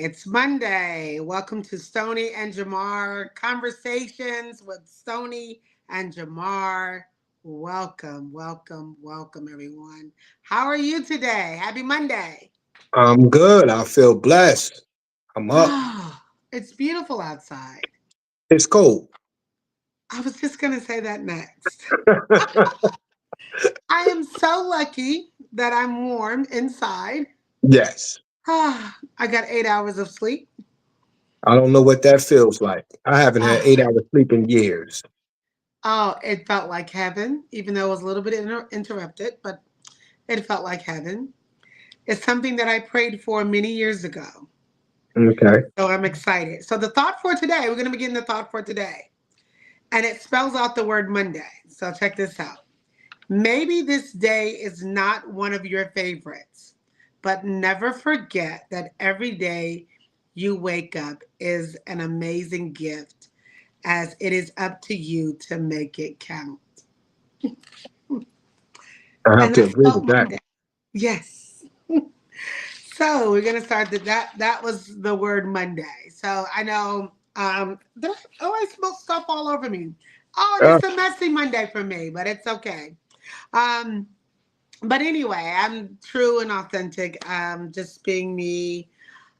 It's Monday. Welcome to Stoney and Jamarr Conversations with Stoney and Jamarr. Welcome, everyone. How are you today? Happy Monday. I'm good. I feel blessed. I'm up. Ah, it's beautiful outside. It's cold. I was just going to say that next. I am so lucky that I'm warm inside. Yes. I got 8 hours of sleep. I don't know what that feels like. I haven't had Ah, 8 hours sleep in years. oh, it felt like heaven, even though it was a little bit interrupted, but it felt like heaven. It's something that I prayed for many years ago. Okay. So I'm excited. So the thought for today, we're going to begin the thought for today. And it spells out the word Monday. So check this out. Maybe this day is not one of your favorites, but never forget that every day you wake up is an amazing gift, as it is up to you to make it count. I have And to that's agree about with that. Monday. Yes. So we're gonna start that was the word Monday. So I know I smell stuff all over me. Oh, Uh, just a messy Monday for me, but it's okay. Um, but anyway, I'm true and authentic. Just being me.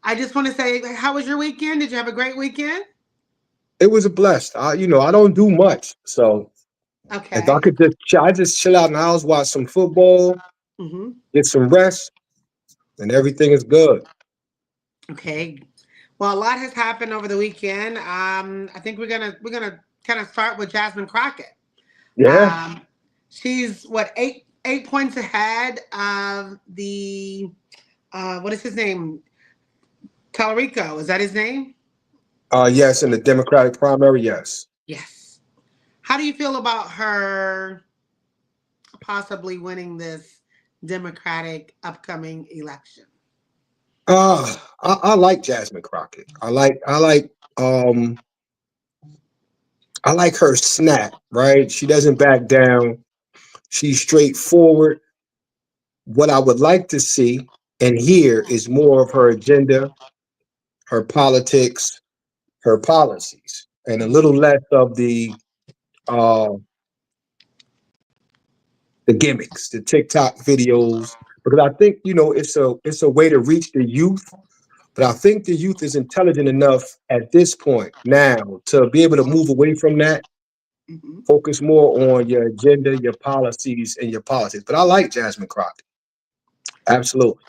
I just want to say, how was your weekend? Did you have a great weekend? it was a blessed. I don't do much. So if I Okay. could I just chill out in the house, watch some football, Mm-hmm. get some rest, and everything is good. Okay. Well, a lot has happened over the weekend. I think we're gonna kind of start with Jasmine Crockett. Yeah. Um, she's what 8 points ahead of the what is his name? Talarico. Is that his name? Yes, in the Democratic primary, yes. Yes. How do you feel about her possibly winning this Democratic upcoming election? I like Jasmine Crockett. Um I like her snap, right? She doesn't back down. She's straightforward. What I would like to see and hear is more of her agenda, her politics, her policies, and a little less of uh, the gimmicks, the TikTok videos. Because I think it's a way to reach the youth. But I think the youth is intelligent enough at this point now to be able to move away from that, Hmm. focus more on your agenda, your policies, and your politics. But I like Jasmine Crockett. Absolutely.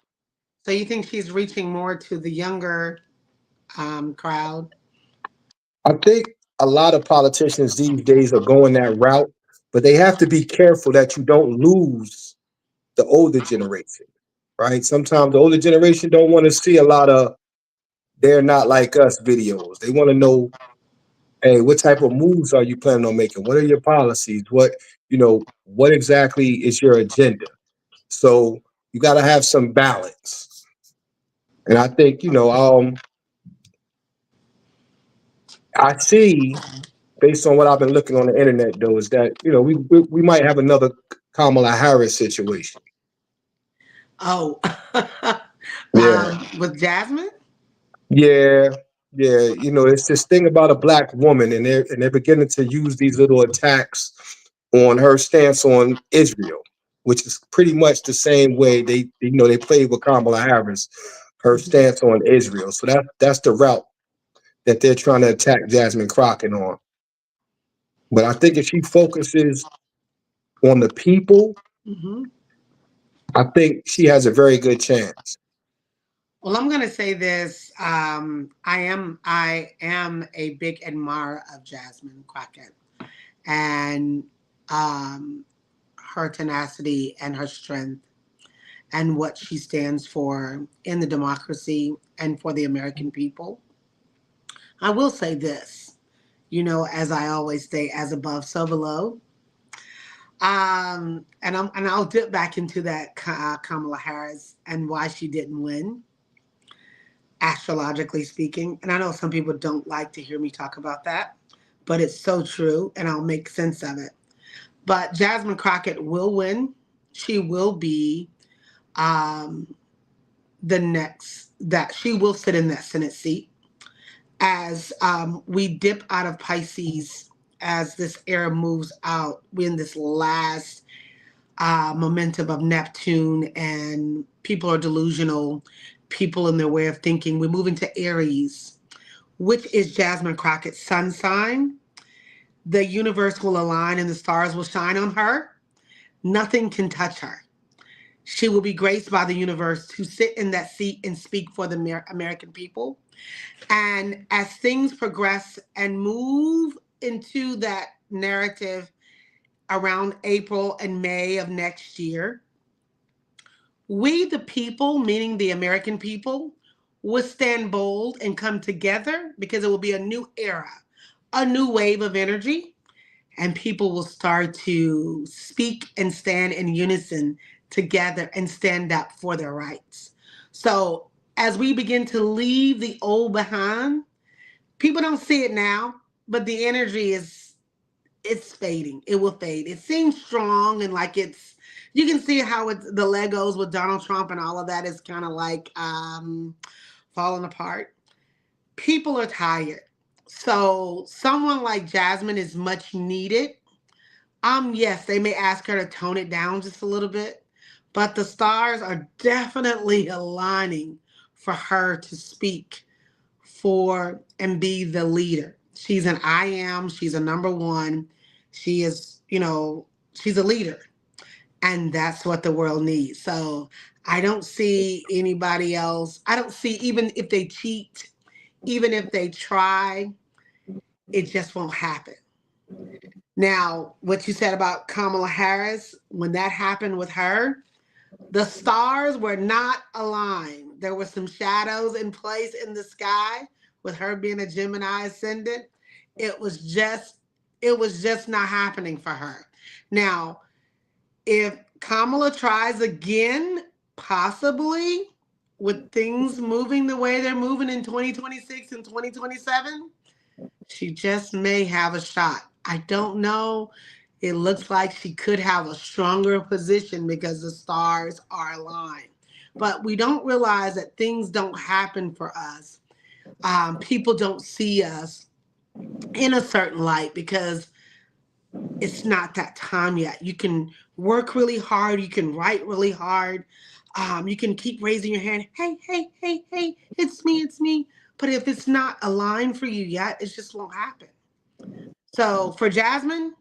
So you think she's reaching more to the younger crowd? I think a lot of politicians these days are going that route, but they have to be careful that you don't lose the older generation, right? Sometimes the older generation don't want to see a lot of "they're not like us" videos. They want to know, hey, what type of moves are you planning on making? What are your policies? What exactly is your agenda? So you got to have some balance. And I think, I see based on what I've been looking on the internet, though, is that we might have another Kamala Harris situation. Oh, Yeah, with Jasmine? yeah, yeah. It's this thing about a black woman, and they're beginning to use these little attacks on her stance on Israel, which is pretty much the same way they played with Kamala Harris, her Mhm. stance on Israel. So that's the route that they're trying to attack Jasmine Crockett on. But I think if she focuses on the people, Mhm. I think she has a very good chance. Well, I'm going to say this. I am a big admirer of Jasmine Crockett and um, her tenacity and her strength and what she stands for in the democracy and for the American people. I will say this, as I always say, as above, so below. And I'll dip back into that Kamala Harris and why she didn't win, astrologically speaking. And I know some people don't like to hear me talk about that, but it's so true, and I'll make sense of it. But Jasmine Crockett will win. She will be um, the next that she will sit in that Senate seat as we dip out of Pisces, as this era moves out. We're in this last momentum of Neptune, and people are delusional, people in their way of thinking. We move into Aries, which is Jasmine Crockett's sun sign. The universe will align and the stars will shine on her. Nothing can touch her. She will be graced by the universe to sit in that seat and speak for the American people. And as things progress and move into that narrative around April and May of next year, we, the people, meaning the American people, will stand bold and come together because it will be a new era, a new wave of energy, and people will start to speak and stand in unison together and stand up for their rights. So, as we begin to leave the old behind, people don't see it now, but the energy is, it's fading. It will fade. It seems strong and like it's, you can see how it's the Legos with Donald Trump and all of that is kind of like falling apart. People are tired. So someone like Jasmine is much needed. Yes, they may ask her to tone it down just a little bit, but the stars are definitely aligning for her to speak for and be the leader. She's an I am, she's a number one. She is, she's a leader. And that's what the world needs. So I don't see anybody else. I don't see, even if they cheat, even if they try, it just won't happen. Now, what you said about Kamala Harris, when that happened with her, the stars were not aligned. There were some shadows in place in the sky with her being a Gemini ascendant. It was just it was just not happening for her. Now, if Kamala tries again, possibly with things moving the way they're moving in 2026 and 2027, she just may have a shot. I don't know. It looks like she could have a stronger position because the stars are aligned. But we don't realize that things don't happen for us. People don't see us in a certain light because it's not that time yet. You can work really hard. You can write really hard. You can keep raising your hand. Hey, hey, hey, hey, it's me, it's me. But if it's not aligned for you yet, it just won't happen. So for Jasmine,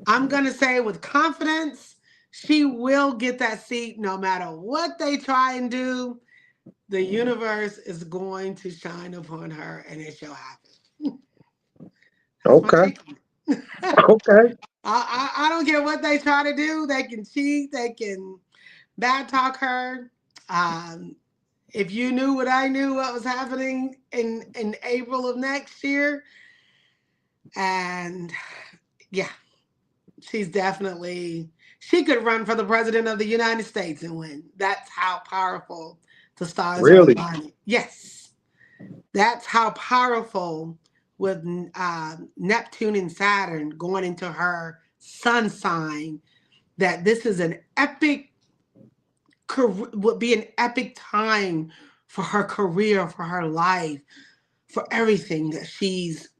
I'm going to say with confidence, she will get that seat no matter what they try and do. The universe is going to shine upon her and it shall happen. That's my Okay. take on it. Okay. I don't care what they try to do. They can cheat. They can bad talk her. Um, if you knew what I knew, what was happening in April of next year, and yeah, she's definitely, she could run for the president of the United States and win. That's how powerful the stars are Really? aligning. Yes, that's how powerful with Neptune and Saturn going into her sun sign. That this is an epic, would be an epic time for her career, for her life, for everything that she's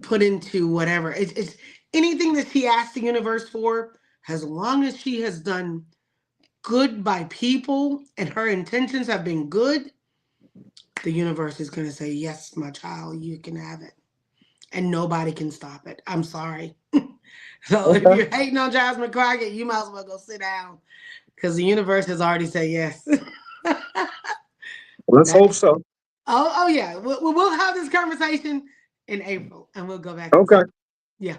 put into whatever. It's anything that she asked the universe for, as long as she has done good by people and her intentions have been good, the universe is going to say, yes, my child, you can have it. And nobody can stop it. I'm sorry. So if Okay. you're hating on Jasmine Crockett, you might as well go sit down because the universe has already said yes. Let's That, hope so. oh yeah. We'll have this conversation in April and we'll go back and Okay. see. Yeah.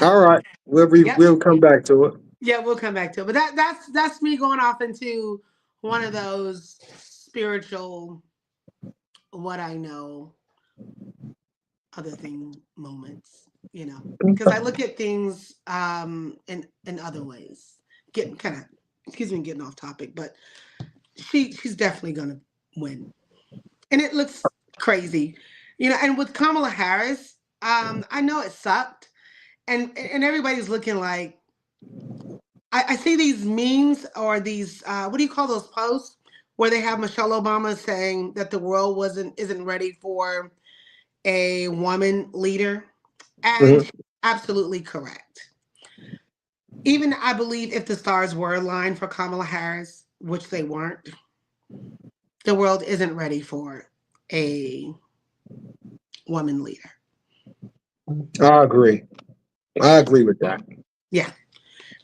All right. Yep. We'll come back to it. Yeah, we'll come back to it. But that's me going off into one of those spiritual, what I know, other thing moments, because I look at things in other ways. Getting kind of, excuse me, getting off topic, but she's definitely gonna win. And it looks crazy. And with Kamala Harris, I know it sucked. And everybody's looking like, I see these memes or these what do you call those posts where they have Michelle Obama saying that the world isn't ready for a woman leader, and Mhm. she's absolutely correct. Even I believe if the stars were aligned for Kamala Harris, which they weren't, the world isn't ready for a woman leader. I agree. I agree with that. Yeah.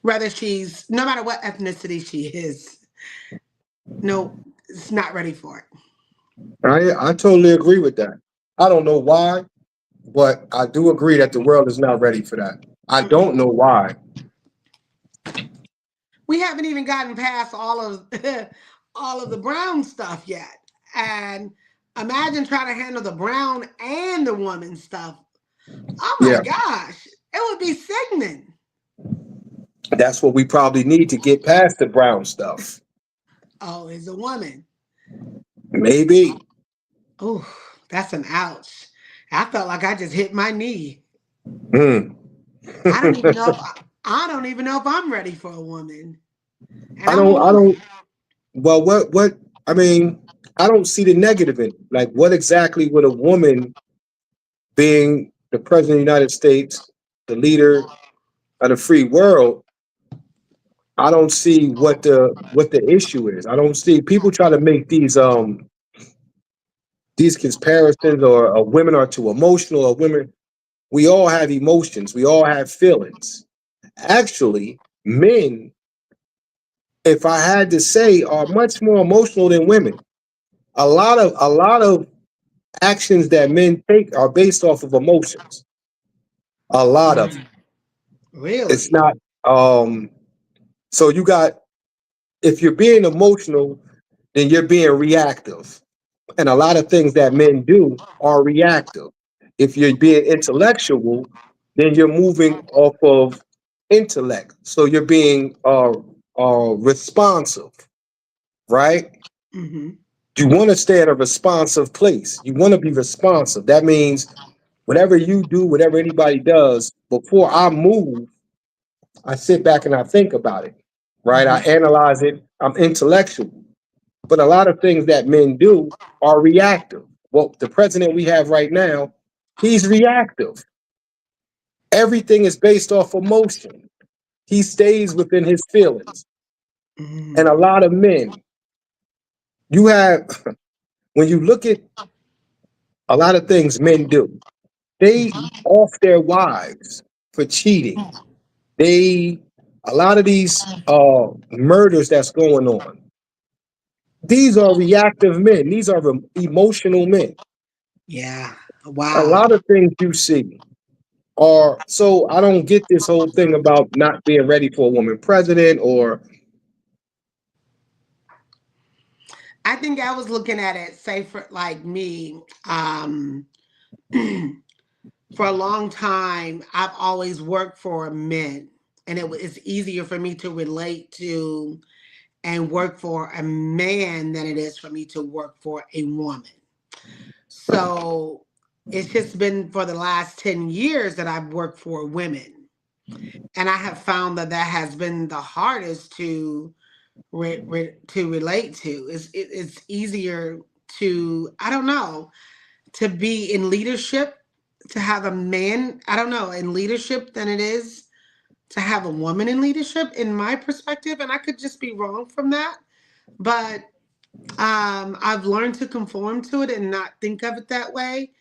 Whether she's, no matter what ethnicity she is, no, it's not ready for it. I totally agree with that. I don't know why, but I do agree that the world is not ready for that. I Mm-mm. don't know why. We haven't even gotten past all of all of the brown stuff yet. And imagine trying to handle the brown and the woman stuff. Oh my Yeah, gosh, it would be sickening. that's what we probably need to get past the brown stuff. Oh, is a woman. Maybe. Oh, that's an ouch. I felt like I just hit my knee. Hmm. I don't even know if I don't even know if I'm ready for a woman. And I I'm a don't. I woman. don't. Well, what? I mean, I don't see the negative in it. Like, what exactly would a woman being the president of the United States, the leader of the free world? I don't see what the issue is. I don't see people try to make these comparisons or women are too emotional or women. We all have emotions. We all have feelings. Actually, men, if I had to say, are much more emotional than women. A lot of actions that men take are based off of emotions. A lot of Mm, it's really? not. Um, so you got if you're being emotional, then you're being reactive, and a lot of things that men do are reactive. If you're being intellectual, then you're moving off of intellect. So you're being responsive, right? Hmm. You want to stay at a responsive place. You want to be responsive. That means whatever you do, whatever anybody does, before I move, I sit back and I think about it, right? I Hmm. analyze it. I'm intellectual. But a lot of things that men do are reactive. Well, the president we have right now, he's reactive. Everything is based off emotion. He stays within his feelings. And a Hmm. lot of men, you have, when you look at a lot of things men do, they off their wives for cheating. They, a lot of these murders that's going on, these are reactive men. These are emotional men. Yeah. A Wow. lot of things you see are so I don't get this whole thing about not being ready for a woman president or I think I was looking at it, say for like me, for a long time, I've always worked for men, and it's easier for me to relate to and work for a man than it is for me to work for a woman. So it's just been for the last 10 years that I've worked for women. And I have found that that has been the hardest to to relate to. It's easier to, I don't know, to be in leadership, to have a man, I don't know, in leadership than it is to have a woman in leadership, in my perspective. And I could just be wrong from that. But I've learned to conform to it and not think of it that way.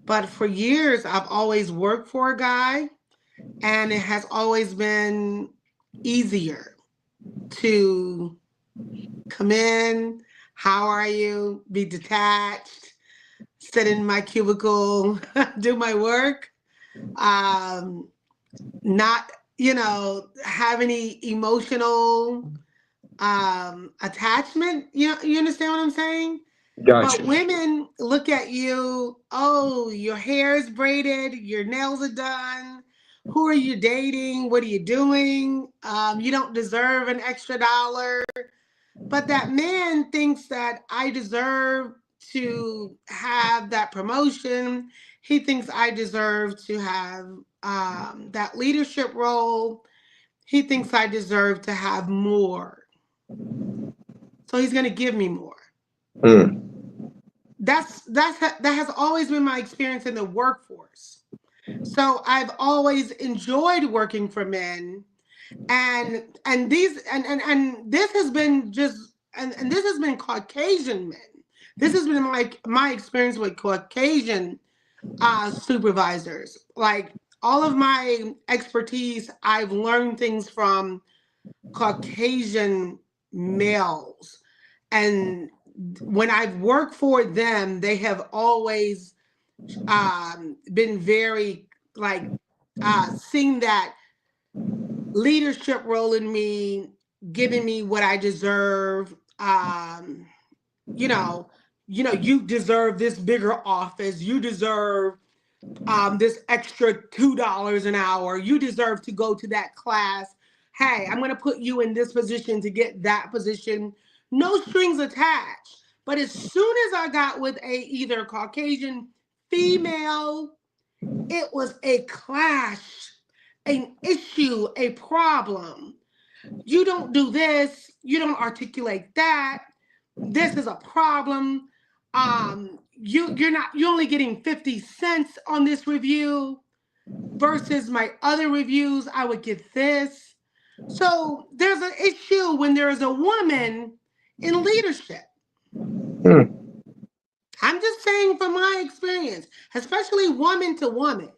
But for years, I've always worked for a guy, and it has always been easier to come in. How are you? Be detached, sit in my cubicle, do my work. Um, not, have any emotional attachment. You understand what I'm saying? But gotcha. women look at you, oh, your hair is braided, your nails are done. Who are you dating? What are you doing? You don't deserve an extra dollar. But that man thinks that I deserve to have that promotion. He thinks I deserve to have that leadership role. He thinks I deserve to have more. So he's going to give me more. Mm. That has always been my experience in the workforce. So I've always enjoyed working for men, and this has been just and this has been Caucasian men. This has been like my experience with Caucasian supervisors. Like all of my expertise, I've learned things from Caucasian males. And when I've worked for them, they have always been very like seeing that leadership role in me, giving me what I deserve. You know, you deserve this bigger office. You deserve this extra $2 an hour. You deserve to go to that class. Hey, I'm going to put you in this position to get that position. No strings attached. But as soon as I got with a either Caucasian female, it was a clash, an issue, a problem. You don't do this. You don't articulate that. This is a problem. You're only getting 50 cents on this review versus my other reviews. I would get this. So there's an issue when there is a woman in leadership. Mm. I'm just saying from my experience, especially woman to woman.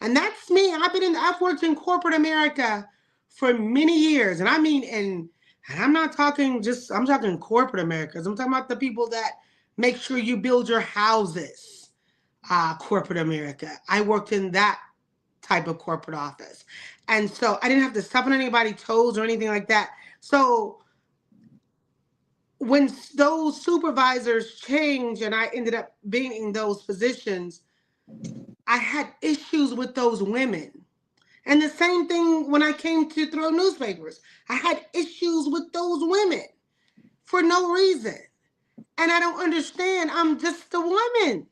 And that's me. I've worked in corporate America for many years. And I mean and I'm not talking just I'm talking corporate Americas. I'm talking about the people that make sure you build your houses. Corporate America. I worked in that type of corporate office. And so I didn't have to step on anybody's toes or anything like that. So when those supervisors changed and I ended up being in those positions, I had issues with those women. And the same thing when I came to throw newspapers. I had issues with those women for no reason. And I don't understand. I'm just a woman.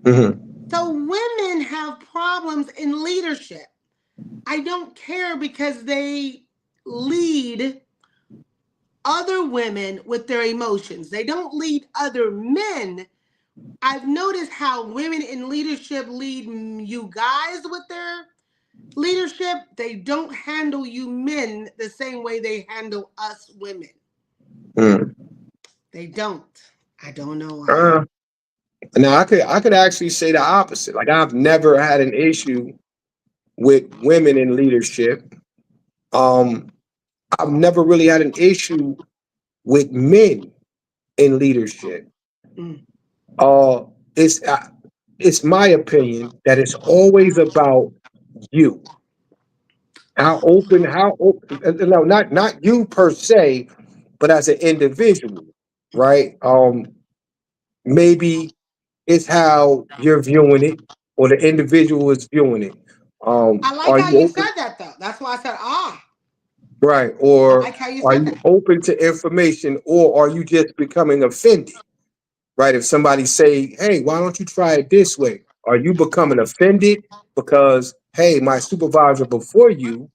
Mm-hmm. So women have problems in leadership. I don't care because they lead other women with their emotions. They don't lead other men. I've noticed how women in leadership lead you guys with their leadership. They don't handle you men the same way they handle us women. Mm. They don't. I don't know why. Uh, Now I could actually say the opposite. Like I've never had an issue with women in leadership. Um, I've never really had an issue with men in leadership. Mm, Uh, it's uh, it's my opinion that it's always about you. How open, no, not you per se, but as an individual, right? Maybe it's how you're viewing it, or the individual is viewing it. I like Are how you you open, said that though. That's why I said, ah, right? I Or like how you are said you that. open to information, or are you just becoming offended, right? If somebody say, "Hey, why don't you try it this way?" Are you becoming offended because, hey, my supervisor before you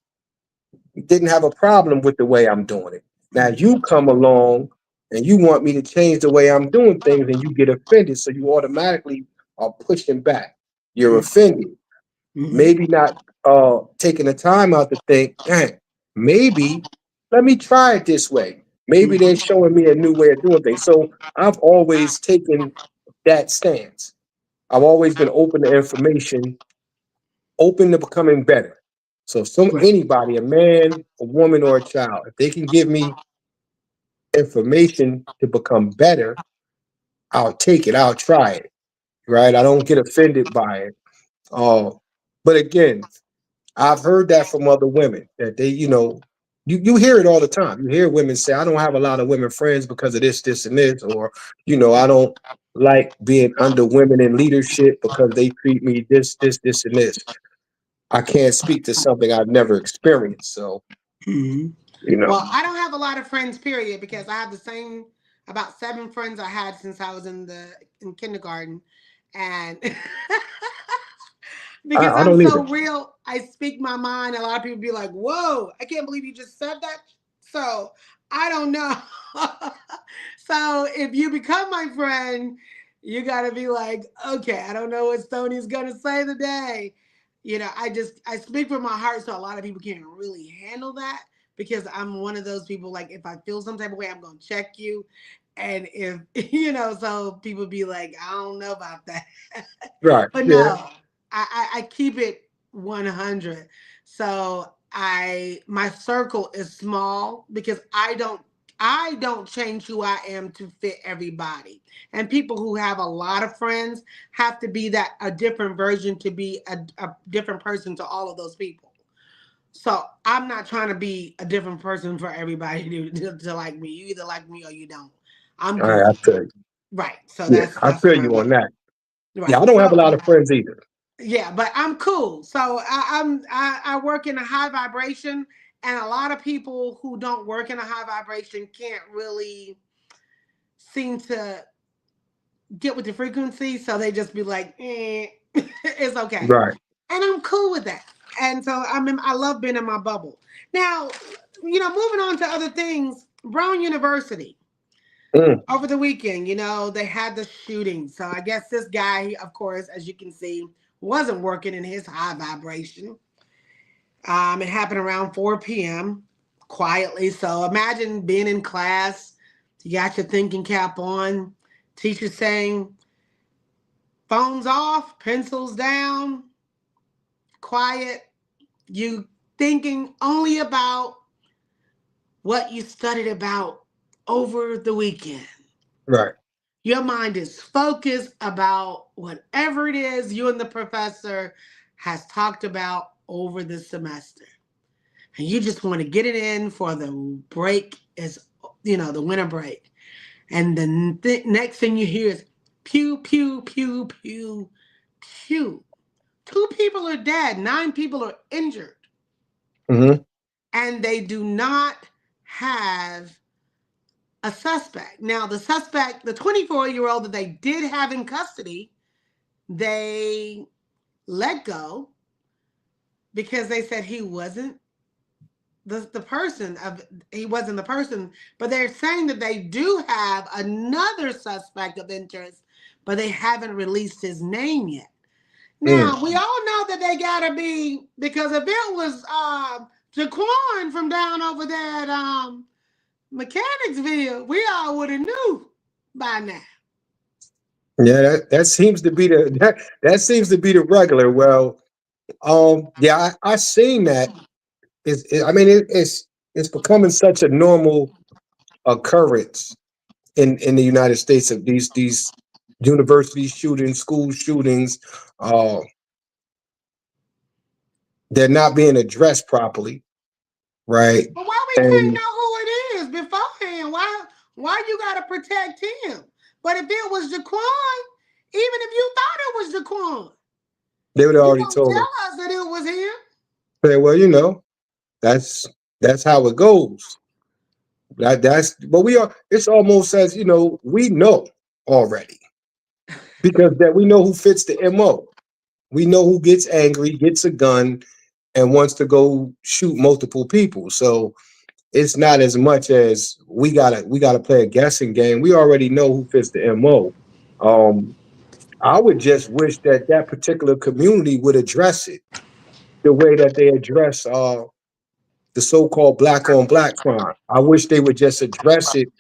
didn't have a problem with the way I'm doing it. Now you come along and you want me to change the way I'm doing things and you get offended. So you automatically are pushing back. You're offended. Mm-hmm. Maybe not taking the time out to think, dang, maybe let me try it this way. Maybe they're Mm-hmm. showing me a new way of doing things. So I've always taken that stance. I've always been open to information, open to becoming better. So Right. anybody, a man, a woman, or a child, if they can give me information to become better, I'll take it. I'll try it. Right? I don't get offended by it. Uh, but again, I've heard that from other women that they, you hear it all the time. You hear women say, "I don't have a lot of women friends because of this, and this," or "I don't like being under women in leadership because they treat me this, and this." I can't speak to something I've never experienced. So, Mm-hmm. you know, Well, I don't have a lot of friends, period, because I have the same about 7 friends I had since I was in kindergarten, and because I I'm don't so either. real, I speak my mind. A lot of people be like, "Whoa, I can't believe you just said that." So I don't know. So if you become my friend, you got to be like, okay, I don't know what Stoney's going to say today. I speak from my heart, so a lot of people can't really handle that because I'm one of those people. Like, if I feel some type of way, I'm going to check you. And if, so people be like, I don't know about that. Right. But Yeah. no, I keep it 100. So my circle is small because I don't change who I am to fit everybody. And people who have a lot of friends have to be that a different version to be a different person to all of those people. So I'm not trying to be a different person for everybody to like me. You either like me or you don't. I'm All right. I good. feel you. Right. So Yeah, that's I that's feel where you I'm on at. that. Yeah, Right. I don't have So a lot of friends either. yeah, but I'm cool. So I work in a high vibration, and a lot of people who don't work in a high vibration can't really seem to get with the frequency. So they just be like, it's okay, Right. and I'm cool with that. And so I love being in my bubble. Now, moving on to other things. Brown University Mm, over the weekend, they had the shooting. So I guess this guy, of course, as you can see, wasn't working in his high vibration. It happened around 4 p.m. quietly. So imagine being in class, you got your thinking cap on, teacher saying, phones off, pencils down, quiet. You thinking only about what you studied about over the weekend. right. Your mind is focused about whatever it is you and the professor has talked about over the semester. And you just want to get it in for the break is, the winter break. And the next thing you hear is pew, pew, pew, pew, pew. Two people are dead, nine people are injured, Hmm. and they do not have a suspect. Now, the suspect, the 24-year-old that they did have in custody, they let go because they said the person of he wasn't the person, but they're saying that they do have another suspect of interest, but they haven't released his name yet. Mm. Now we all know that they gotta be, because if it was Jaquan from down over there at Mechanicsville, we all would have knew by now. Yeah, that seems to be the that seems to be the regular. Well, yeah, I seen that. I mean, it's becoming such a normal occurrence in the United States of these university shootings, school shootings. Uh, they're not being addressed properly, right? But why we can't And know who it is beforehand? Why you gotta protect him? But if it was Jaquan, even if you thought it was Jaquan, they would have you already don't told tell us. us that it was him. Say, well, that's that's how it goes. But we are. It's almost as we know already because that we know who fits the mo. We know who gets angry, gets a gun, and wants to go shoot multiple people. So it's not as much as we gotta play a guessing game. We already know who fits the mo. Um, I would just wish that that particular community would address it the way that they address the so-called black on black crime. I wish they would just address it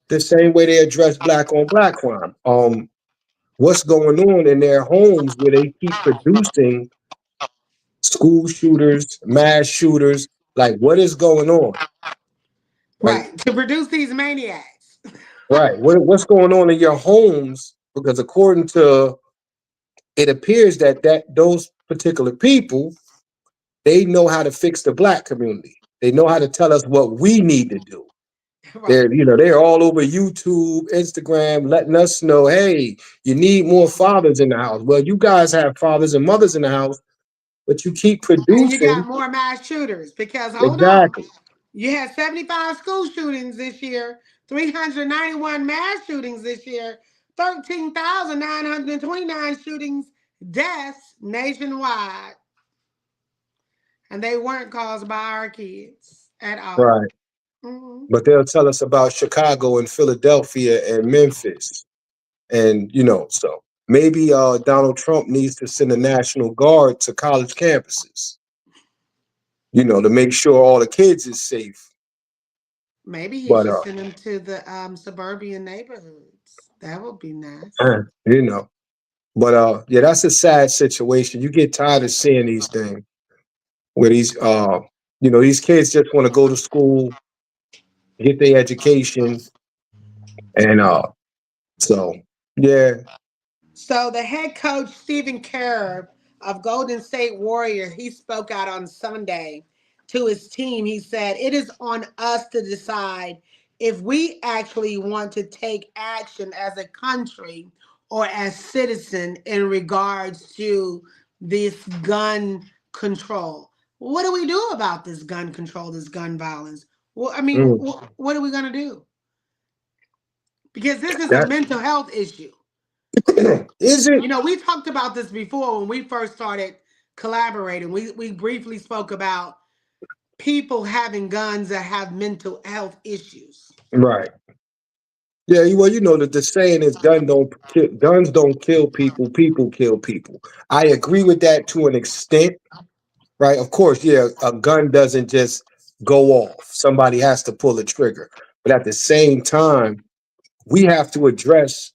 the same way they address black on black crime. What's going on in their homes where they keep producing school shooters, mass shooters? Like, what is going on? Like, Right. To produce these maniacs. right, what's going on in your homes? Because according to it appears that those particular people, they know how to fix the black community. They know how to tell us what we need to do. Right. They're all over YouTube, Instagram, letting us know, hey, you need more fathers in the house. Well, you guys have fathers and mothers in the house, but you keep And you got producing. more mass shooters because hold on. Exactly. You had 75 school shootings this year, 391 mass shootings this year, 13,929 shootings, deaths nationwide, and they weren't caused by our kids at all. Right. Mhm. but they'll tell us about Chicago and Philadelphia and Memphis. And, so maybe Donald Trump needs to send a National Guard to college campuses, to make sure all the kids is safe. Maybe he But, should send them to the suburban neighborhoods. That would be nice. uh, you know, yeah, that's a sad situation. You get tired of seeing these things where these kids just want to go to school, get their education, and so yeah. So the head coach Stephen Kerr of Golden State Warriors, he spoke out on Sunday to his team. He said, "It is on us to decide if we actually want to take action as a country or as citizen in regards to this gun control. What do we do about this gun control, this gun violence? Well, I mean, Mm, what are we going to do? Because this is a that mental health issue. is it We talked about this before when we first started collaborating. We briefly spoke about people having guns that have mental health issues. right. Yeah, well, that the saying is guns don't kill people, people kill people. I agree with that to an extent, right? Of course, yeah, a gun doesn't just go off. Somebody has to pull the trigger. But at the same time, we have to address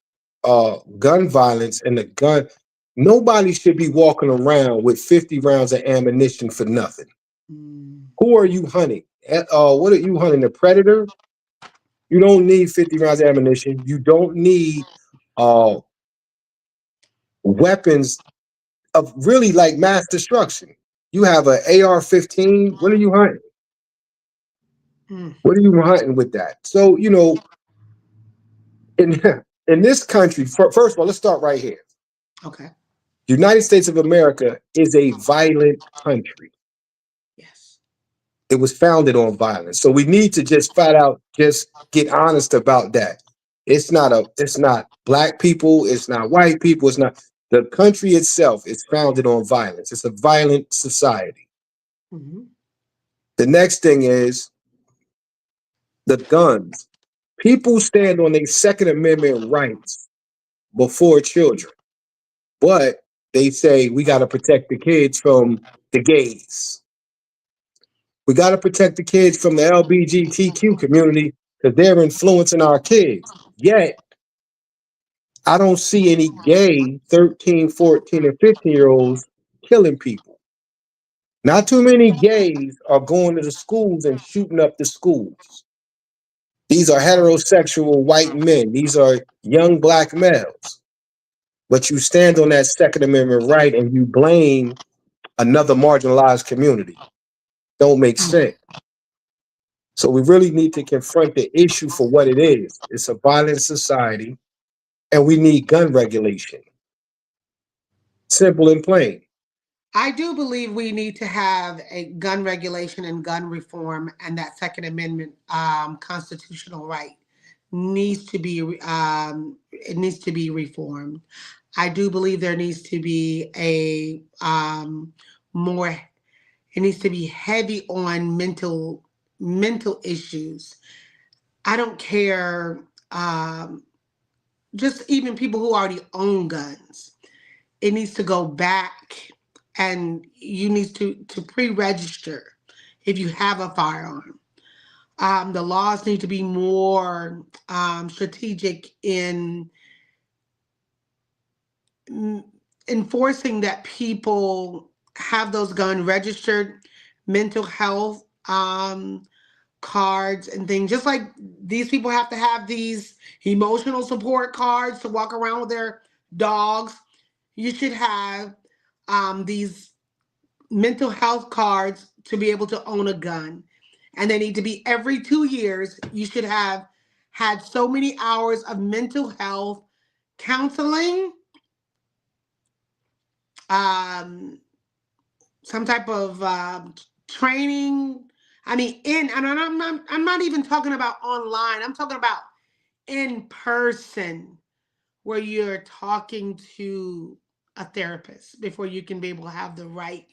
gun violence and the gun. Nobody should be walking around with 50 rounds of ammunition for nothing. Mm. Who are you hunting? What are you hunting? A predator? You don't need 50 rounds of ammunition. You don't need uh, weapons of really like mass destruction. You have an AR-15. What are you hunting? Mm. What are you hunting with that? So, in in this country, first of all, let's start right here. Okay. The United States of America is a violent country. Yes. It was founded on violence. So we need to just flat out just get honest about that. It's not black people, it's not white people, it's not the country itself is founded on violence. It's a violent society. Hmm. The next thing is the guns. People stand on their Second Amendment rights before children, but they say we got to protect the kids from the gays. We got to protect the kids from the LGBTQ community because they're influencing our kids. Yet, I don't see any gay 13, 14, and 15-year-olds killing people. Not too many gays are going to the schools and shooting up the schools. These are heterosexual white men. These are young black males. But you stand on that Second Amendment right and you blame another marginalized community. Don't make sense. So we really need to confront the issue for what it is. It's a violent society, and we need gun regulation. Simple and plain. I do believe we need to have a gun regulation and gun reform, and that Second Amendment constitutional right needs to be it needs to be reformed. I do believe there needs to be a more. It needs to be heavy on mental issues. I don't care. Just even people who already own guns, it needs to go back, and you need to pre-register if you have a firearm. The laws need to be more strategic in mm, enforcing that people have those gun registered, mental health cards and things. Just like these people have to have these emotional support cards to walk around with their dogs, you should have these mental health cards to be able to own a gun. And they need to be every 2 years. You should have had so many hours of mental health counseling, um, some type of training. I mean, I'm not even talking about online. I'm talking about in person, where you're talking to a therapist before you can be able to have the right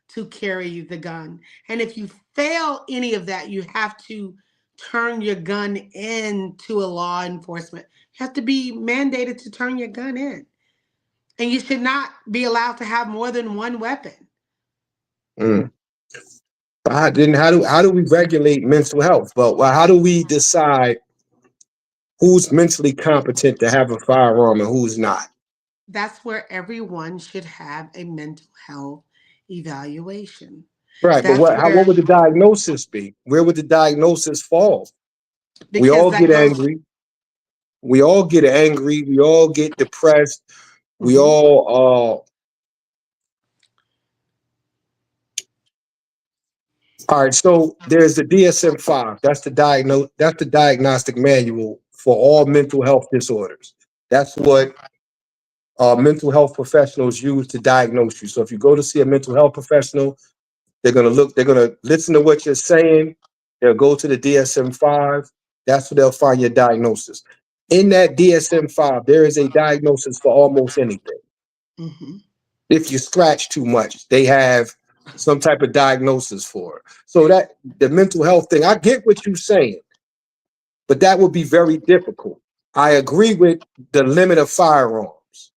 to carry the gun. And if you fail any of that, you have turn your gun in to a law enforcement. You have to be mandated to turn your gun in. And you should not be allowed to have more than one weapon. Mm. Then how do we regulate mental health? But well, how do we decide who's mentally competent to have a firearm and who's not? That's where everyone should have a mental health evaluation. Right, but That's what where, would the diagnosis be? Where would the diagnosis fall? We because all that get goes. angry. We all get angry. We all get depressed. We Mhm. all right. So there's the DSM-5. That's the diagnostic manual for all mental health disorders. That's what mental health professionals use to diagnose you. So if you go to see a mental health professional, they're gonna listen to what you're saying. They'll go to the DSM-5. That's where they'll find your diagnosis. In that DSM-5, there is a diagnosis for almost anything. Mhm. If you scratch too much, they have some type of diagnosis for it. So that the mental health thing, I get what you're saying, but that would be very difficult. I agree with the limit of firearms,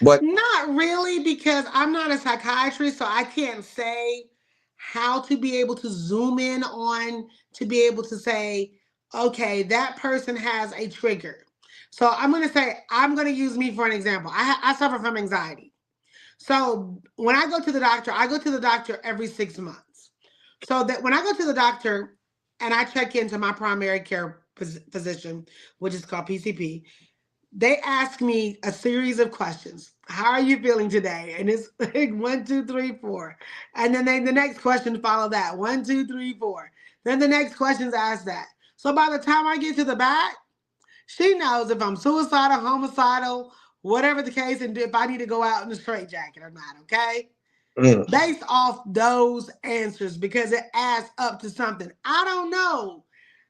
but Not really, because I'm not a psychiatrist, so I can't say how to be able to zoom in on to be able to say, okay, that person has a trigger. So I'm going to use me for an example. I suffer from anxiety. So when I go to the doctor, I go to the doctor every 6 months. So that when I go to the doctor and I check into my primary care physician, which is called PCP, they ask me a series of questions. How are you feeling today? And it's like 1, 2, 3, 4. And then the next question follow that. 1, 2, 3, 4. Then the next questions ask that. So by the time I get to the back, she knows if I'm suicidal, homicidal, whatever the case, and if I need to go out in a straitjacket or not, okay? mm, Based off those answers, because it adds up to something. I don't know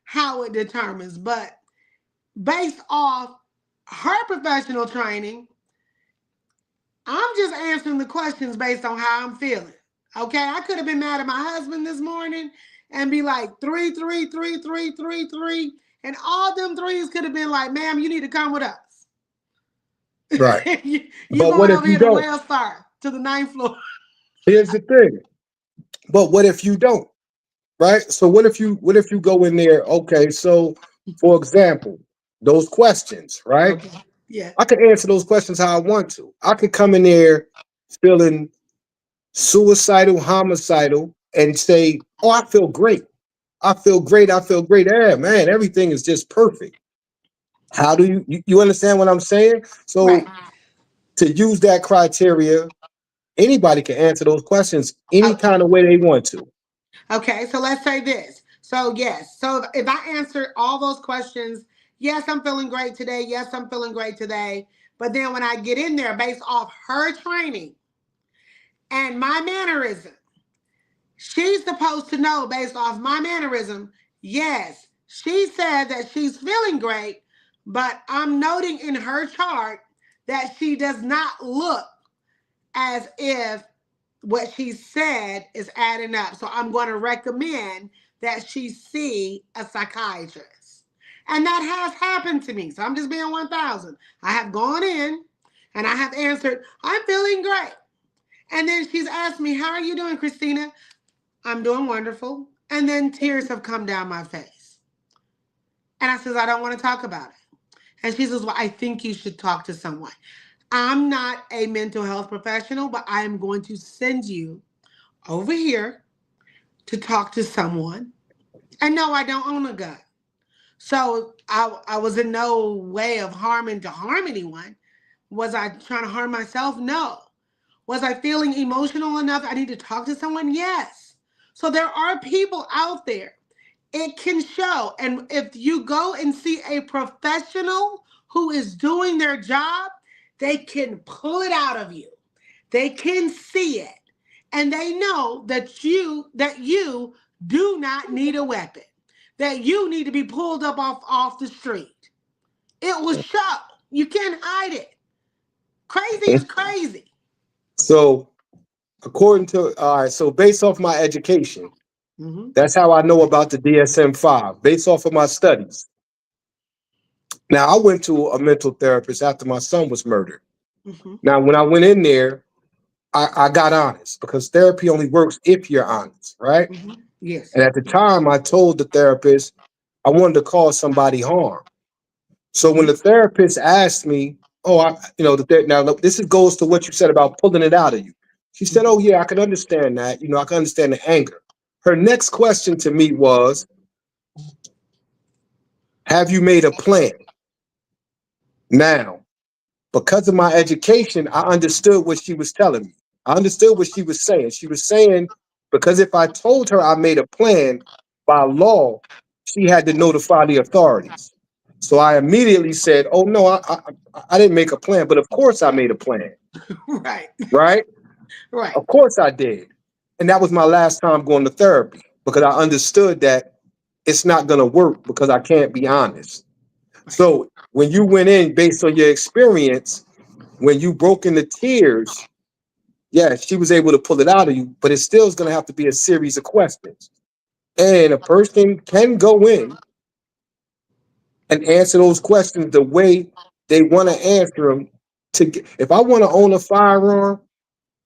how it determines, but based off her professional training, I'm just answering the questions based on how I'm feeling. Okay, I could have been mad at my husband this morning and be like 3, 3, 3, 3, 3, 3, and all them threes could have been like, "Ma'am, you need to come with us. right. You But what going if over you here to don't? Wales Star to the ninth floor?" Here's the thing. But what if you don't? Right? So what if you go in there? Okay, so for example, those questions, right? Okay. Yeah. I can answer those questions how I want to. I could come in there feeling suicidal, homicidal, and say, "Oh, I feel great. I feel great. I feel great. Yeah, man, everything is just perfect." How do you understand what I'm saying? Right. So to use that criteria, anybody can answer those questions any Oh, kind of way they want to. okay. So let's say this. So yes. So if I answer all those questions, yes, I'm feeling great today. Yes, I'm feeling great today. But then when I get in there, based off her training and my mannerism, she's supposed to know based off my mannerism. Yes, she said that she's feeling great, but I'm noting in her chart that she does not look as if what she said is adding up. So I'm going to recommend that she see a psychiatrist. And that has happened to me. So I'm just being 1,000. I have gone in and I have answered, I'm feeling great. And then she's asked me, how are you doing, Christina? I'm doing wonderful. And then tears have come down my face. And I says, I don't want to talk about it. And she says, well, I think you should talk to someone. I'm not a mental health professional, but I am going to send you over here to talk to someone. And no, I don't own a gun. So I was in no way of harming to harm anyone. Was I trying to harm myself? No. Was I feeling emotional enough? I need to talk to someone? Yes. So there are people out there. It can show. And if you go and see a professional who is doing their job, they can pull it out of you. They can see it. And they know that you do not need a weapon. That you need to be pulled up off the street. It will show. You can't hide it. Crazy is crazy. So according to all right, so based off my education, Mm-hmm. That's how I know about the DSM-5, based off of my studies. Now, I went to a mental therapist after my son was murdered. Mm-hmm. Now, when I went in there, I got honest because therapy only works if you're honest, right? Mm-hmm. Yes. And at the time, I told the therapist I wanted to cause somebody harm. So when Mm-hmm. the therapist asked me, "Oh, now look, this goes to what you said about pulling it out of you." She said, "Oh Mm-hmm. yeah, I can understand that. I can understand the anger." Her next question to me was, "Have you made a plan?" Now, because of my education, I understood what she was telling me. I understood what she was saying. She was saying because if I told her I made a plan by law, she had to notify the authorities. So I immediately said, "Oh no, I didn't make a plan, but of course I made a plan, Right. right? Right. Of course I did." And that was my last time going to therapy because I understood that it's not going to work because I can't be honest. Right. So when you went in based on your experience, when you broke into tears, yeah, she was able to pull it out of you, but it still is going to have to be a series of questions. And a person can go in and answer those questions the way they want to answer them. If I want to own a firearm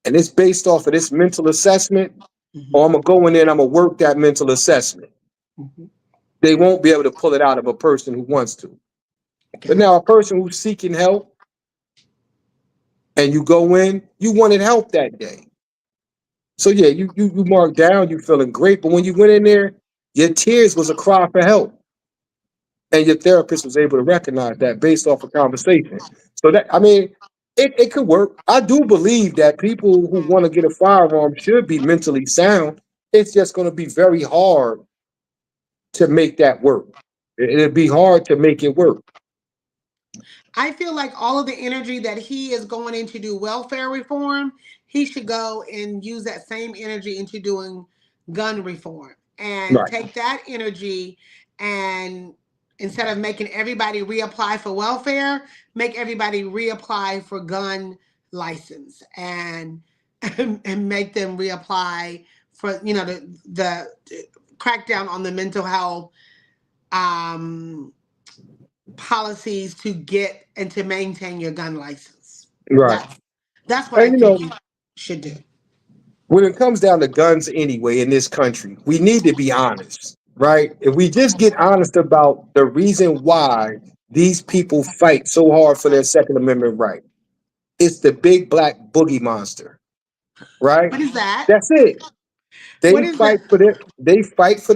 and it's based off of this mental assessment, Mm-hmm. or I'm going to go in there and I'm going to work that mental assessment, Mm-hmm. they won't be able to pull it out of a person who wants to. But Got now, a person who's seeking help and you go in, you wanted help that day. So yeah, you mark down, you feeling great, but when you went in there, your tears was a cry for help, and your therapist was able to recognize that based off a conversation. So that I mean, it could work. I do believe that people who want to get a firearm should be mentally sound. It's just going to be very hard to make that work. It'd be hard to make it work. I feel like all of the energy that he is going in to do welfare reform, he should go and use that same energy into doing gun reform and Right, take that energy and instead of making everybody reapply for welfare, make everybody reapply for gun license and make them reapply for the crackdown on the mental health um policies to get and to maintain your gun license. right. That's what I And think you should do. when it comes down to guns anyway in this country, we need to be honest, right? If we just get honest about the reason why these people fight so hard for their Second Amendment right, it's the big black boogie monster, right? What is that? That's it. What is that? They fight for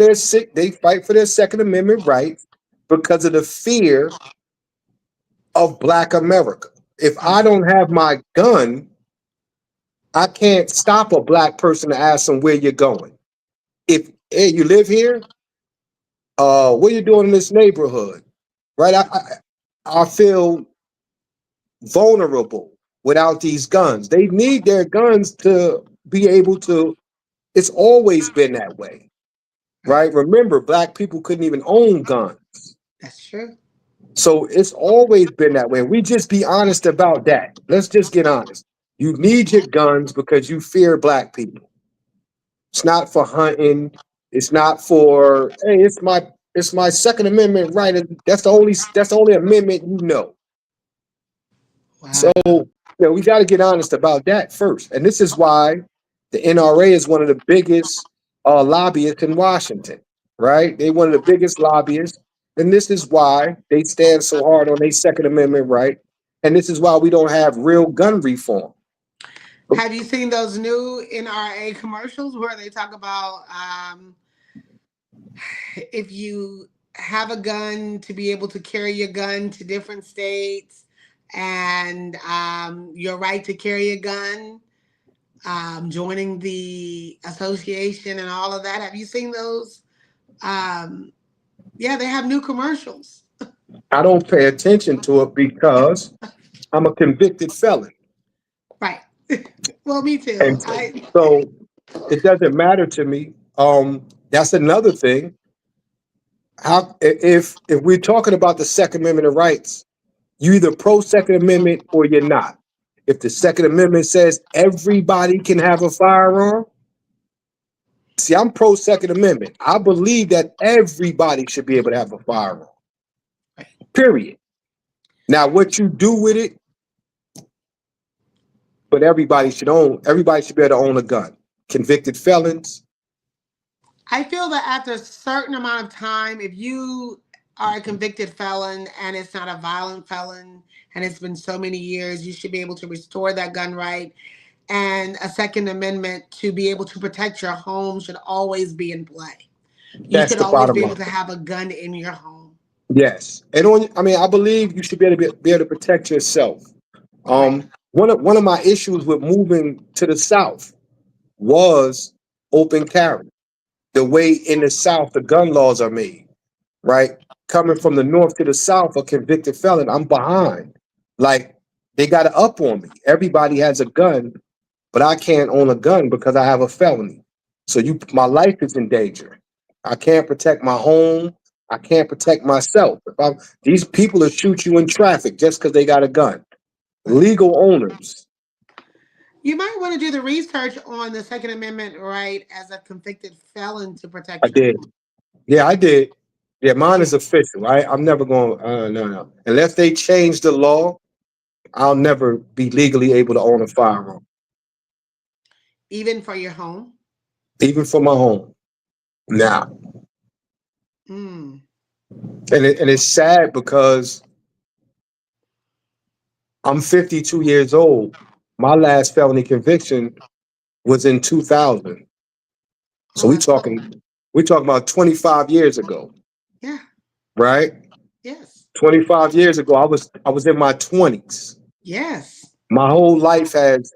their Second Amendment rights because of the fear of black America. If I don't have my gun, I can't stop a black person to ask them where you're going. If hey, you live here, what are you doing in this neighborhood? Right? I feel vulnerable without these guns. They need their guns to be able to, it's always been that way, Right. right? Remember, black people couldn't even own guns. That's true. So it's always been that way. We just be honest about that. Let's just get honest. You need your guns because you fear black people. It's not for hunting. It's not for hey, it's my Second Amendment right. That's the only amendment you know. So Wow. we got to get honest about that first. And this is why the NRA is one of the biggest lobbyists in Washington, right? They one of the biggest lobbyists, and this is why they stand so hard on their Second Amendment right. And this is why we don't have real gun reform. Have you seen those new NRA commercials where they talk about if you have a gun to be able to carry your gun to different states and your right to carry a gun, joining the association and all of that? Have you seen those? Um, yeah, they have new commercials. I don't pay attention to it because I'm a convicted felon. Right. Well, me too. And so it doesn't matter to me. That's another thing. How if we're talking about the Second Amendment of rights, you either pro Second Amendment or you're not. If the Second Amendment says everybody can have a firearm, See, I'm pro Second Amendment. I believe that everybody should be able to have a firearm. Period. Now, what you do with it, but everybody should be able to own a gun. Convicted felons, I feel that after a certain amount of time, if you are a convicted felon and it's not a violent felon and it's been so many years, you should be able to restore that gun right. And a Second Amendment to be able to protect your home should always be in play. You that's should the always bottom be able line. to have a gun in your home. Yes. And I mean, I believe you should be able to protect yourself. Right. One of my issues with moving to the South was open carry. The way in the South the gun laws are made, right? Coming from the North to the South, a convicted felon, I'm behind. Like they got to up on me. Everybody has a gun, but I can't own a gun because I have a felony. So my life is in danger. I can't protect my home. I can't protect myself. These people will shoot you in traffic just because they got a gun. Legal owners. You might want to do the research on the Second Amendment right as a convicted felon to I protect your did. home. Yeah, I did. Yeah, mine Yeah. is official. I'm never going. No, no. Unless they change the law, I'll never be legally able to own a firearm, Even for your home. even for my home. Now, Mm. and it's sad because I'm 52 years old. My last felony conviction was in 2000. So Oh, that's cool. we talking about 25 years ago, Yeah. right? Yes. 25 years ago, I was in my 20s. Yes. My whole life has,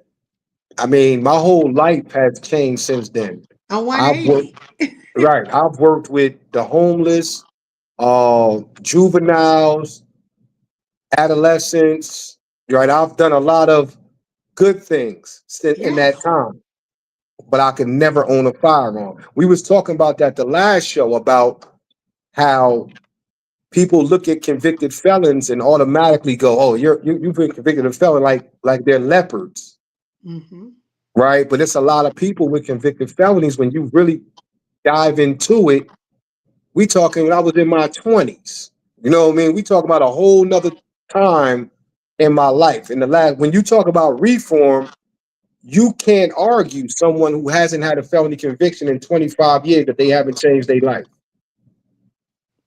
my whole life has changed since then. A I've worked 180. right. I've worked with the homeless, juveniles, adolescents. Right. I've done a lot of good things in that Yes. time, but I could never own a firearm. We was talking about that the last show about how people look at convicted felons and automatically go, "Oh, you've been convicted of felon like they're leopards." Mm-hmm. Right? But it's a lot of people with convicted felonies. When you really dive into it, we talking when I was in my 20s. You know what I mean? We talk about a whole nother time in my life. In the last, when you talk about reform, you can't argue someone who hasn't had a felony conviction in 25 years that they haven't changed their life,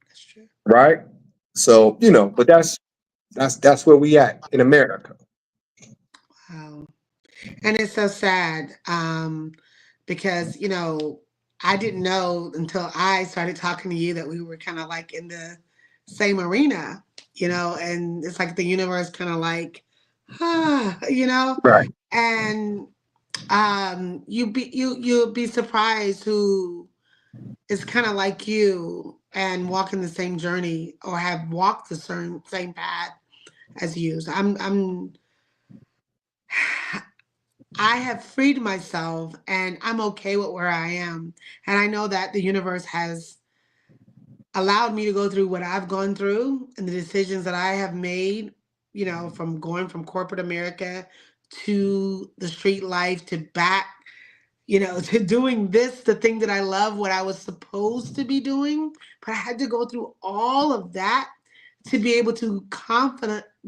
That's true. right? So, but that's where we at in America. Wow. And it's so sad because, I didn't know until I started talking to you that we were kind of like in the same arena, and it's like the universe kind of like, Right. and you'll be surprised who is kind of like you and walking the same journey or have walked the same path as you. So I have freed myself and I'm okay with where I am. And I know that the universe has allowed me to go through what I've gone through and the decisions that I have made, from going from corporate America to the street life to back, to doing this, the thing that I love, what I was supposed to be doing. But I had to go through all of that to be able to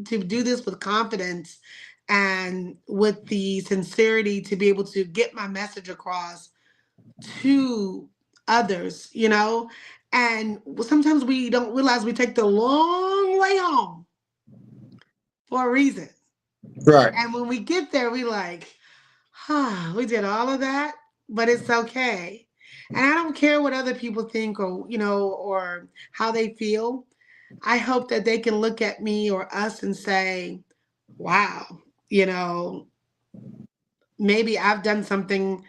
do this with confidence and with the sincerity to be able to get my message across to others, and sometimes we don't realize we take the long way home for a reason. Right. And when we get there, we like, we did all of that, but it's okay. And I don't care what other people think or how they feel. I hope that they can look at me or us and say, wow, you know, maybe I've done something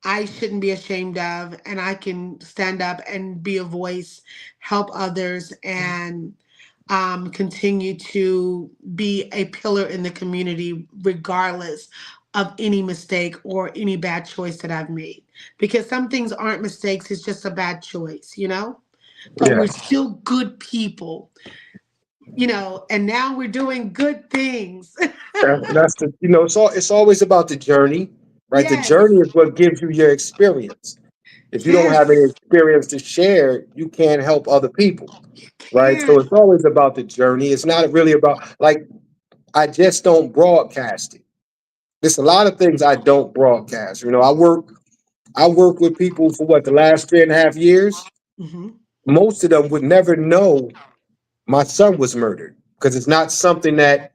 I shouldn't be ashamed of, and I can stand up and be a voice, help others, and continue to be a pillar in the community, regardless of any mistake or any bad choice that I've made. Because some things aren't mistakes, it's just a bad choice, But we're Yeah. still good people, and now we're doing good things. That's it's always about the journey, right? The journey Yes. is what gives you your experience. If you don't have any Yes, experience to share, you can't help other people, you right? So can. it's always about the journey. It's not really about like I just don't broadcast it. There's a lot of things I don't broadcast. You know, I work with people for what the last 3.5 years. Hmm. Most of them would never know my son was murdered because it's not something that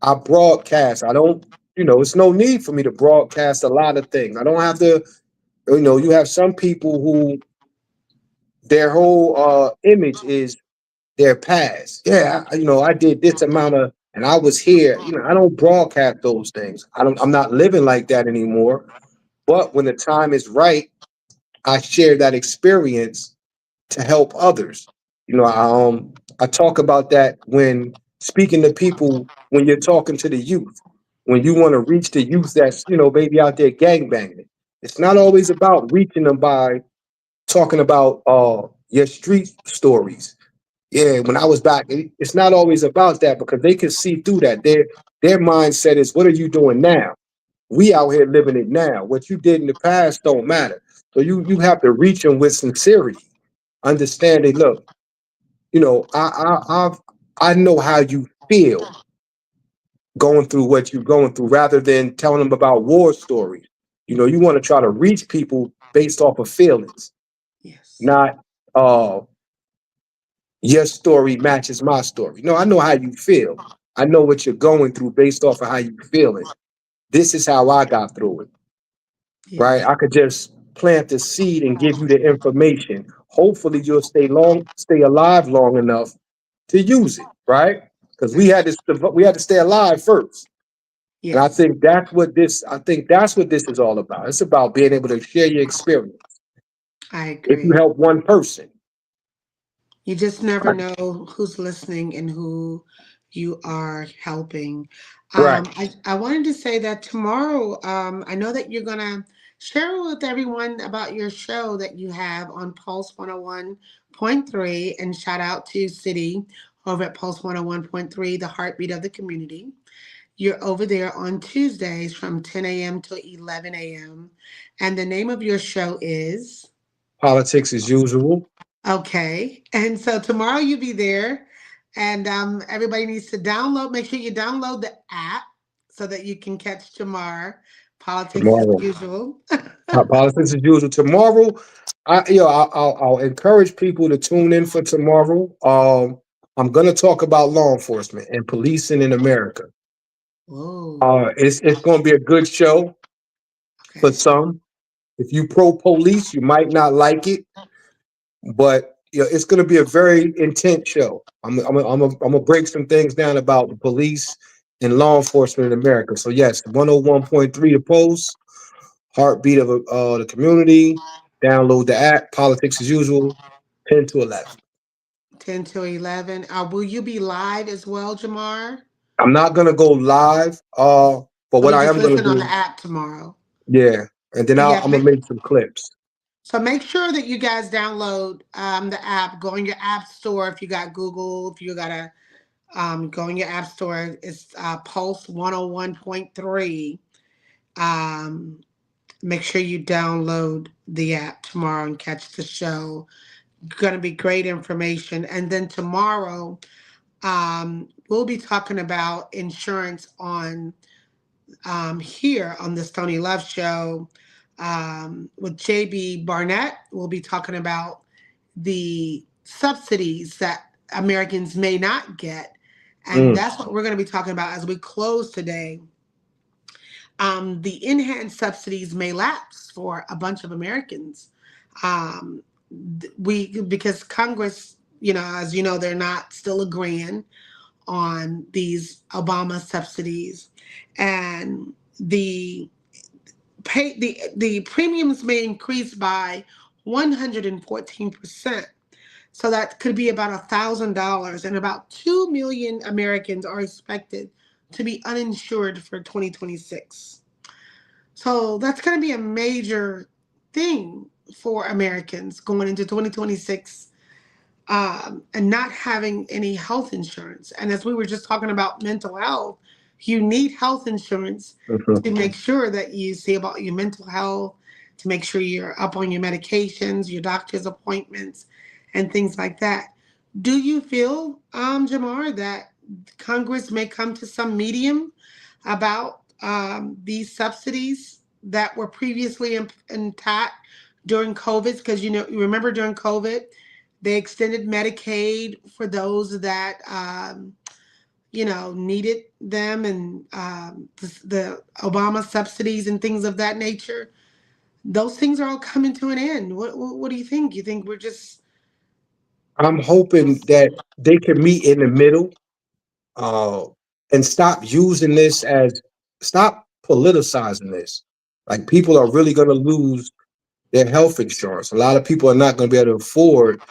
I broadcast. I don't, it's no need for me to broadcast a lot of things. I don't have to, you have some people who their whole image is their past. Yeah, I did this amount of, and I was here. I don't broadcast those things. I'm not living like that anymore. But when the time is right, I share that experience to help others. I talk about that when speaking to people, when you're talking to the youth, when you want to reach the youth that's, maybe out there gangbanging. It's not always about reaching them by talking about your street stories. Yeah, when I was back, it's not always about that because they can see through that. Their mindset is, what are you doing now? We out here living it now. What you did in the past don't matter. So you have to reach them with sincerity, understanding. Look, I know how you feel going through what you're going through, rather than telling them about war stories. You want to try to reach people based off of feelings, Yes. not uh your story matches my story. No, I know how you feel. I know what you're going through based off of how you feeling. This is how I got through it, right? Yes. I could just plant the seed and give you the information. Hopefully you'll stay alive long enough to use it, right? Because we had to stay alive first. And I Yes. think that's what this is all about. It's about being able to share your experience. I If you agree. help one person, You just never right? know who's listening and who you are helping. Right. I wanted to say that tomorrow, I know that you're going to share with everyone about your show that you have on Pulse 101.3, and shout out to City over at Pulse 101.3, the heartbeat of the community. You're over there on Tuesdays from 10 a.m. to 11 a.m. And the name of your show is? Politics as usual. Okay. And so tomorrow you'll be there, and everybody needs to download, make sure you download the app so that you can catch Jamarr. Politics as Tomorrow. usual. Politics as usual. Tomorrow, I'll encourage people to tune in for tomorrow. I'm gonna talk about law enforcement and policing in America. Whoa. It's gonna be a good show for Okay. some. If you pro police, you might not like it, but it's gonna be a very intense show. I'm gonna break some things down about the police and law enforcement in America. So yes, 101.3 the Post, heartbeat of the community. Download the app. Politics as usual. 10 to 11. 10 to 11. Will you be live as well, Jamar? I'm not gonna go live. But Or what you I just am gonna listen on do, the app tomorrow? yeah, and then Yeah. I'm gonna make some clips. So make sure that you guys download the app. Go in your app store if you got Google, if you got a go in your app store. It's Pulse 101.3. Um, Make sure you download the app tomorrow and catch the show. Going to be great information. And then tomorrow, we'll be talking about insurance on here on the Stoney Love Show with JB Barnett. We'll be talking about the subsidies that Americans may not get. And Mm, that's what we're going to be talking about as we close today. The enhanced subsidies may lapse for a bunch of Americans. Um, we because Congress, as you know, they're not still agreeing on these Obama subsidies, and the premiums may increase by 114%. So that could be about $1,000, and about 2 million Americans are expected to be uninsured for 2026. So that's going to be a major thing for Americans going into 2026, and not having any health insurance. And as we were just talking about mental health, you need health insurance mhm. to make sure that you see about your mental health, to make sure you're up on your medications, your doctor's appointments, and things like that. Do you feel, Jamar, that Congress may come to some medium about these subsidies that were previously intact during COVID? Because you remember during COVID, they extended Medicaid for those that needed them, and the Obama subsidies and things of that nature. Those things are all coming to an end. What do you think? You think we're just I'm hoping that they can meet in the middle, uh, and stop politicizing this. Like people are really going to lose their health insurance. A lot of people are not going to be able to afford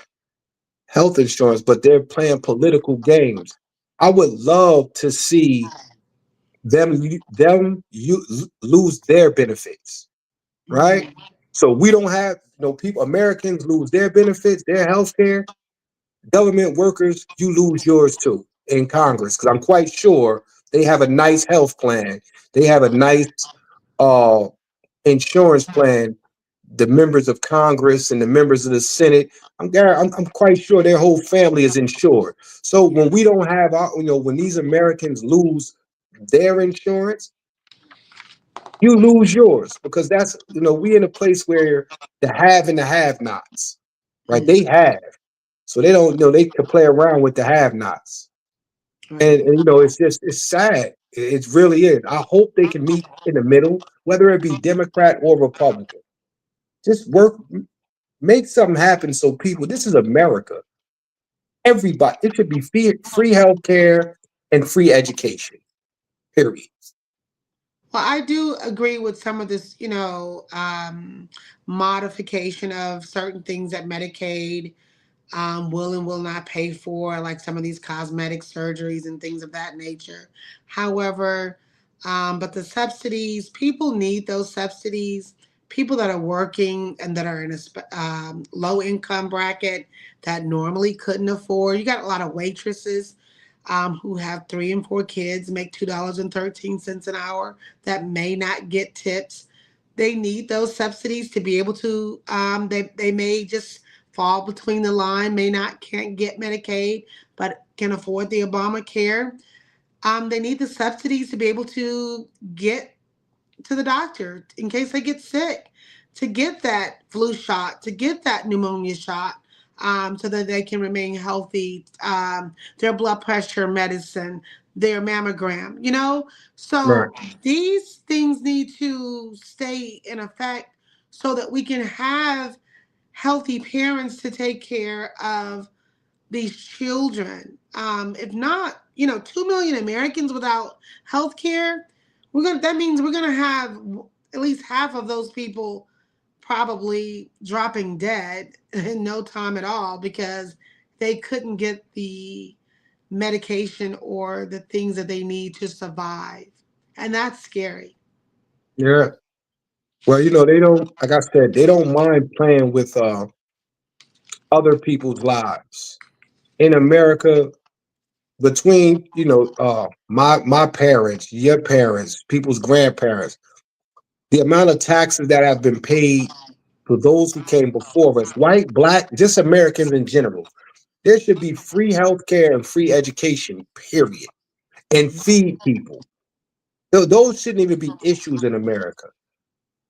health insurance, but they're playing political games. I would love to see them lose their benefits, right? mm, So we don't have people. Americans lose their benefits, their health care. Government workers, you lose yours too in Congress, because I'm quite sure they have a nice health plan. They have a nice uh, insurance plan. The members of Congress and the members of the Senate, I'm quite sure their whole family is insured. So when we don't have when these Americans lose their insurance, you lose yours, because that's we in a place where the have and the have-nots, right? They mm, have, so they don't they can play around with the have-nots, and, right. it's sad. It really is. I hope they can meet in the middle, whether it be Democrat or Republican. Just work, make something happen. So people, this is America. Everybody, it should be free health care and free education. Period. Well, I do agree with some of this, modification of certain things that Medicaid will and will not pay for, like some of these cosmetic surgeries and things of that nature. However, but the subsidies, people need those subsidies. People that are working and that are in a low income bracket that normally couldn't afford. You got a lot of waitresses who have 3 and 4 kids, make $2.13 an hour, that may not get tips. They need those subsidies to be able to. They may just fall between the line, may not can't get Medicaid, but can afford the Obamacare. They need the subsidies to be able to get to the doctor in case they get sick, to get that flu shot, to get that pneumonia shot, so that they can remain healthy, their blood pressure medicine, their mammogram, Right. So these things need to stay in effect so that we can have healthy parents to take care of these children. If not, 2 million Americans without health care, that means we're gonna have at least half of those people probably dropping dead in no time at all because they couldn't get the medication or the things that they need to survive. And that's scary. Yeah. Well, they don't. Like I said, they don't mind playing with other people's lives in America. Between my parents, your parents, people's grandparents, the amount of taxes that have been paid for those who came before us, white, black, just Americans in general. There should be free health care and free education, period, and feed people. Those shouldn't even be issues in America.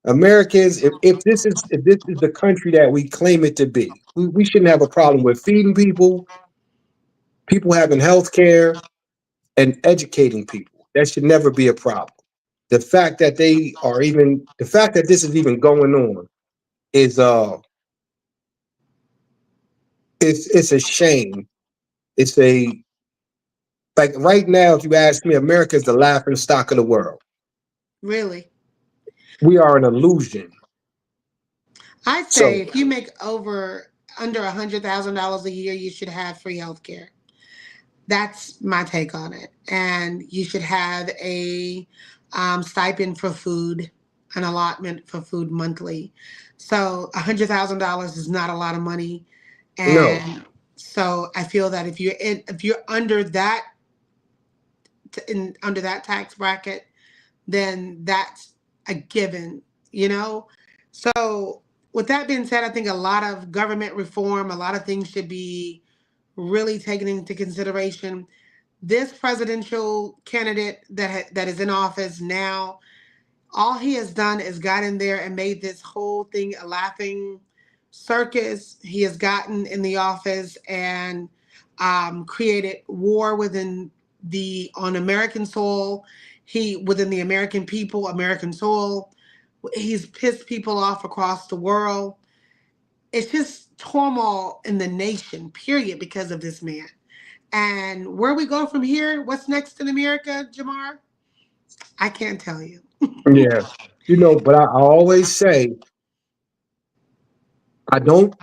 Americans, if this is the country that we claim it to be, we shouldn't have a problem with feeding people, people having health care, and educating people. That should never be a problem. The fact that this is even going on is it's a shame. It's a Like right now, if you ask me, America is the laughing stock of the world. Really. We are an illusion. I say So if you make over under $100,000 a year, you should have free health care. That's my take on it. And you should have a stipend for food, an allotment for food monthly. So $100,000 is not a lot of money, no, and so I feel that if you're under that under that tax bracket, then that's a given. You know, So, with that being said, I think a lot of government reform, a lot of things should be really taken into consideration. This presidential candidate that is in office now, all he has done is got in there and made this whole thing a laughing circus. He has gotten in the office and created war within the on American soil. He within the American people, American soil. He's pissed people off across the world. It's just turmoil in the nation, period, because of this man. And where we go from here, what's next in America, Jamar? I can't tell you. Yeah. But I always say I don't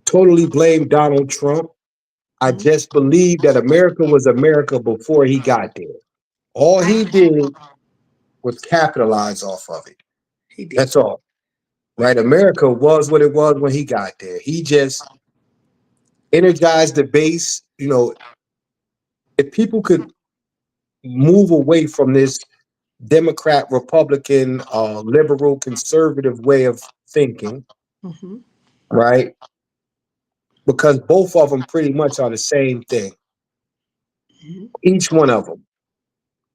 totally blame Donald Trump. I Mhm. just believe that America was America before he got there. All he I, did was capitalize off of it. he did. That's all. Right? America was what it was when he got there. He just energized the base. If people could move away from this Democrat, Republican, liberal, conservative way of thinking, Hmm. right? Because both of them pretty much are the same thing. Hmm. Each one of them.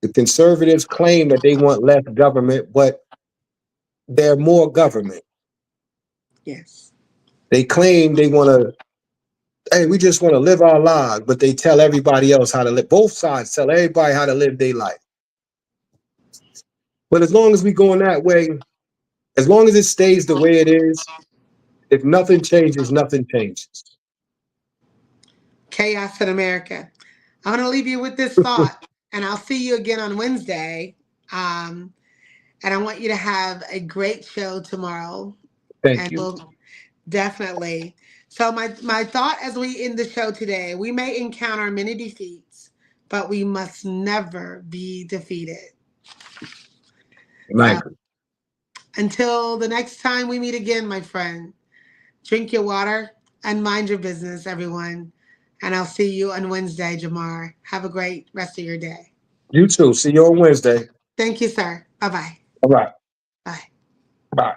The conservatives claim that they want less government, but they're more government. Yes. They claim they want to, hey, we just want to live our lives, but they tell everybody else how to live. Both sides tell everybody how to live their life. But as long as we going that way, as long as it stays the way it is, if nothing changes, nothing changes. Chaos in America. I'm going to leave you with this thought, and I'll see you again on Wednesday. Um, and I want you to have a great show tomorrow. Thank And you. we'll definitely. So, my thought as we end the show today, we may encounter many defeats, but we must never be defeated. So, Like, until the next time we meet again, my friend, drink your water and mind your business, everyone. And I'll see you on Wednesday, Jamar. Have a great rest of your day. you too. See you on Wednesday. Thank you, sir. Bye bye. All right. Bye. Bye.